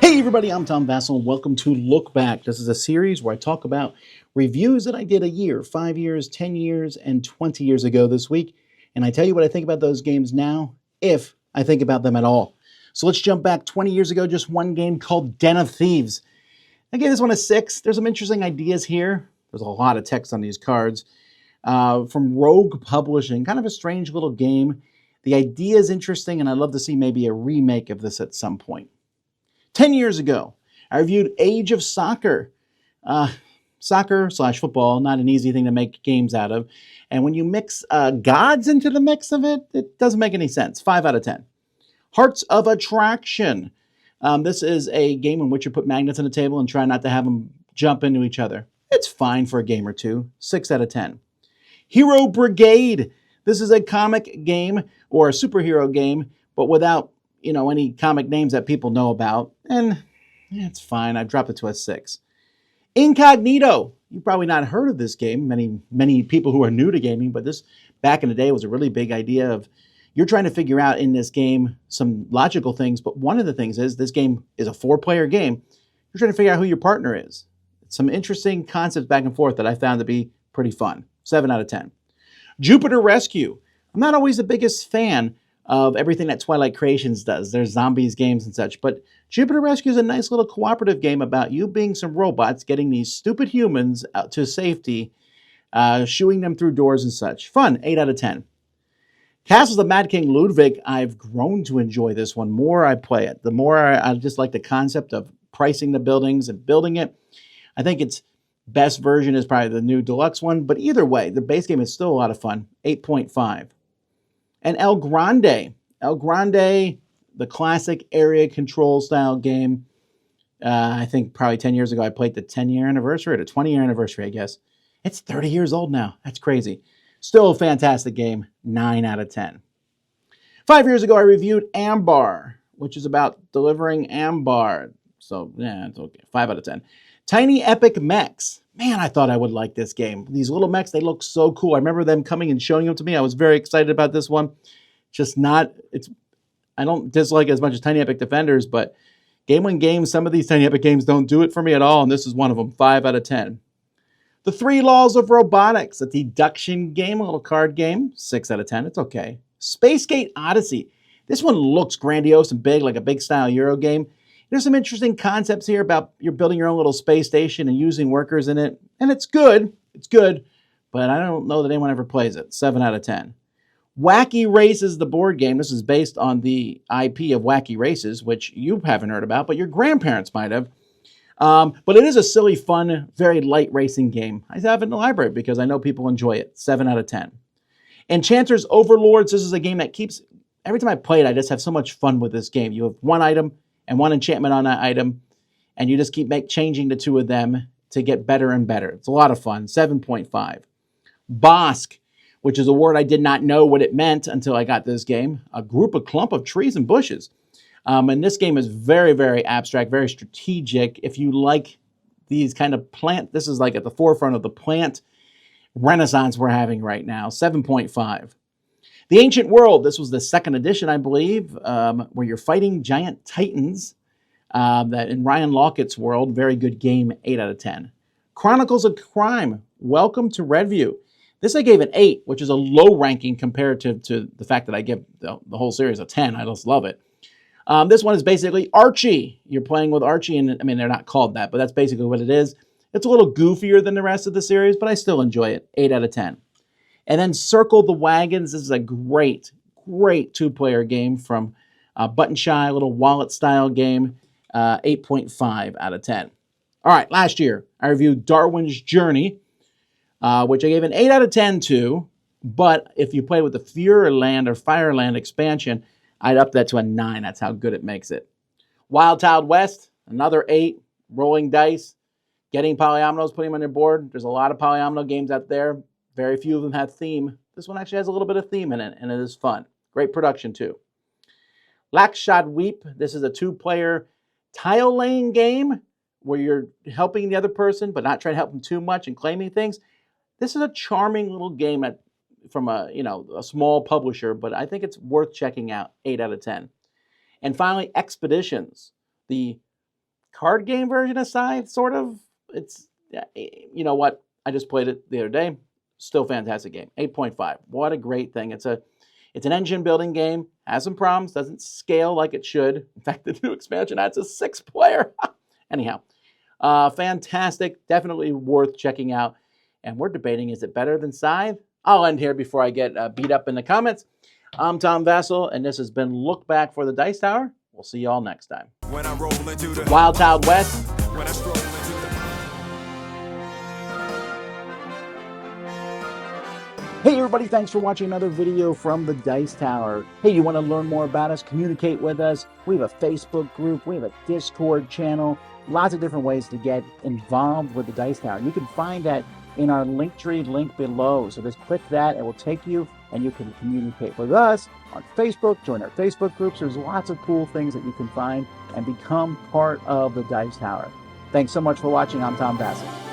Hey everybody, I'm Tom Vasel. Welcome to Look Back. This is a series where I talk about reviews that I did a year, 5 years, 10 years, and 20 years ago this week. And I tell you what I think about those games now, if I think about them at all. So let's jump back 20 years ago, just one game called Den of Thieves. I gave this one a 6. There's some interesting ideas here. There's a lot of text on these cards. From Rogue Publishing, kind of a strange little game. The idea is interesting, and I'd love to see maybe a remake of this at some point. 10 years ago, I reviewed Age of Soccer. Soccer/football, not an easy thing to make games out of. And when you mix gods into the mix of it, it doesn't make any sense. 5 out of 10. Hearts of Attraction. This is a game in which you put magnets on a table and try not to have them jump into each other. It's fine for a game or two. 6 out of 10. Hero Brigade. This is a comic game or a superhero game, but without any comic names that people know about, and it's fine. I dropped it to a 6. Incognito. You've probably not heard of this game. Many people who are new to gaming, but this back in the day was a really big idea of you're trying to figure out in this game some logical things, but one of the things is this game is a 4-player game. You're trying to figure out who your partner is. Some interesting concepts back and forth that I found to be pretty fun. 7 out of 10. Jupiter Rescue. I'm not always the biggest fan of everything that Twilight Creations does. There's zombies games and such, but Jupiter Rescue is a nice little cooperative game about you being some robots, getting these stupid humans out to safety, shooing them through doors and such. Fun, 8 out of 10. Castles of Mad King Ludwig, I've grown to enjoy this one. The more I play it, the more I just like the concept of pricing the buildings and building it. I think its best version is probably the new deluxe one, but either way, the base game is still a lot of fun. 8.5. And El Grande, the classic area control style game. I think probably 10 years ago I played the 10-year anniversary or the 20-year anniversary, I guess. It's 30 years old now. That's crazy. Still a fantastic game. 9 out of 10. 5 years ago I reviewed Ambar, which is about delivering Ambar. So, yeah, it's okay. 5 out of 10. Tiny Epic Mechs. Man, I thought I would like this game. These little mechs, they look so cool. I remember them coming and showing them to me. I was very excited about this one. I don't dislike it as much as Tiny Epic Defenders, but Game Win Games, some of these Tiny Epic games don't do it for me at all, and this is one of them. 5 out of 10. The 3 Laws of Robotics, a deduction game, a little card game. 6 out of 10. It's okay. Space Gate Odyssey. This one looks grandiose and big, like a big style Euro game. There's some interesting concepts here about you're building your own little space station and using workers in it. And it's good. It's good. But I don't know that anyone ever plays it. 7 out of 10. Wacky Races, the board game. This is based on the IP of Wacky Races, which you haven't heard about, but your grandparents might have. But it is a silly, fun, very light racing game. I have it in the library because I know people enjoy it. 7 out of 10. Enchanter's Overlords. This is a game that keeps... Every time I play it, I just have so much fun with this game. You have one item and one enchantment on that item, and you just keep changing the two of them to get better and better. It's a lot of fun. 7.5. Bosque, which is a word I did not know what it meant until I got this game. A clump of trees and bushes. And this game is very, very abstract, very strategic. If you like these kind of this is like at the forefront of the plant renaissance we're having right now. 7.5. The Ancient World, this was the second edition, I believe, where you're fighting giant titans that in Ryan Laukett's world. Very good game, 8 out of 10. Chronicles of Crime, welcome to Redview. This I gave an 8, which is a low ranking compared to the fact that I give the whole series a 10. I just love it. This one is basically Archie. You're playing with Archie, and I mean, they're not called that, but that's basically what it is. It's a little goofier than the rest of the series, but I still enjoy it. 8 out of 10. And then Circle the Wagons. This is a great, great 2-player game from Button Shy, a little wallet-style game. 8.5 out of 10. All right, last year, I reviewed Darwin's Journey, which I gave an 8 out of 10 to. But if you play with the Fureland or Fireland expansion, I'd up that to a 9. That's how good it makes it. Wild Child West, another 8. Rolling dice, getting polyominoes, putting them on your board. There's a lot of polyomino games out there. Very few of them have theme. This one actually has a little bit of theme in it, and it is fun. Great production, too. Lakshad Weep. This is a 2-player tile laying game where you're helping the other person, but not trying to help them too much and claiming things. This is a charming little game from a small publisher, but I think it's worth checking out. 8 out of 10. And finally, Expeditions, the card game version of Scythe, sort of. It's, you know what? I just played it the other day. Still fantastic game. 8.5. What a great thing. It's an engine building game. Has some problems. Doesn't scale like it should. In fact, the new expansion adds a 6-player. Anyhow, fantastic. Definitely worth checking out. And we're debating, is it better than Scythe? I'll end here before I get beat up in the comments. I'm Tom Vasel, and this has been Look Back for the Dice Tower. We'll see you all next time. When I roll into the Wild Child West. when I stroll into the Hey everybody, thanks for watching another video from the Dice Tower. Hey, you want to learn more about us, communicate with us? We have a Facebook group, we have a Discord channel, lots of different ways to get involved with the Dice Tower. You can find that in our Linktree link below. So just click that, it will take you and you can communicate with us on Facebook, join our Facebook groups. There's lots of cool things that you can find and become part of the Dice Tower. Thanks so much for watching. I'm Tom Vasel.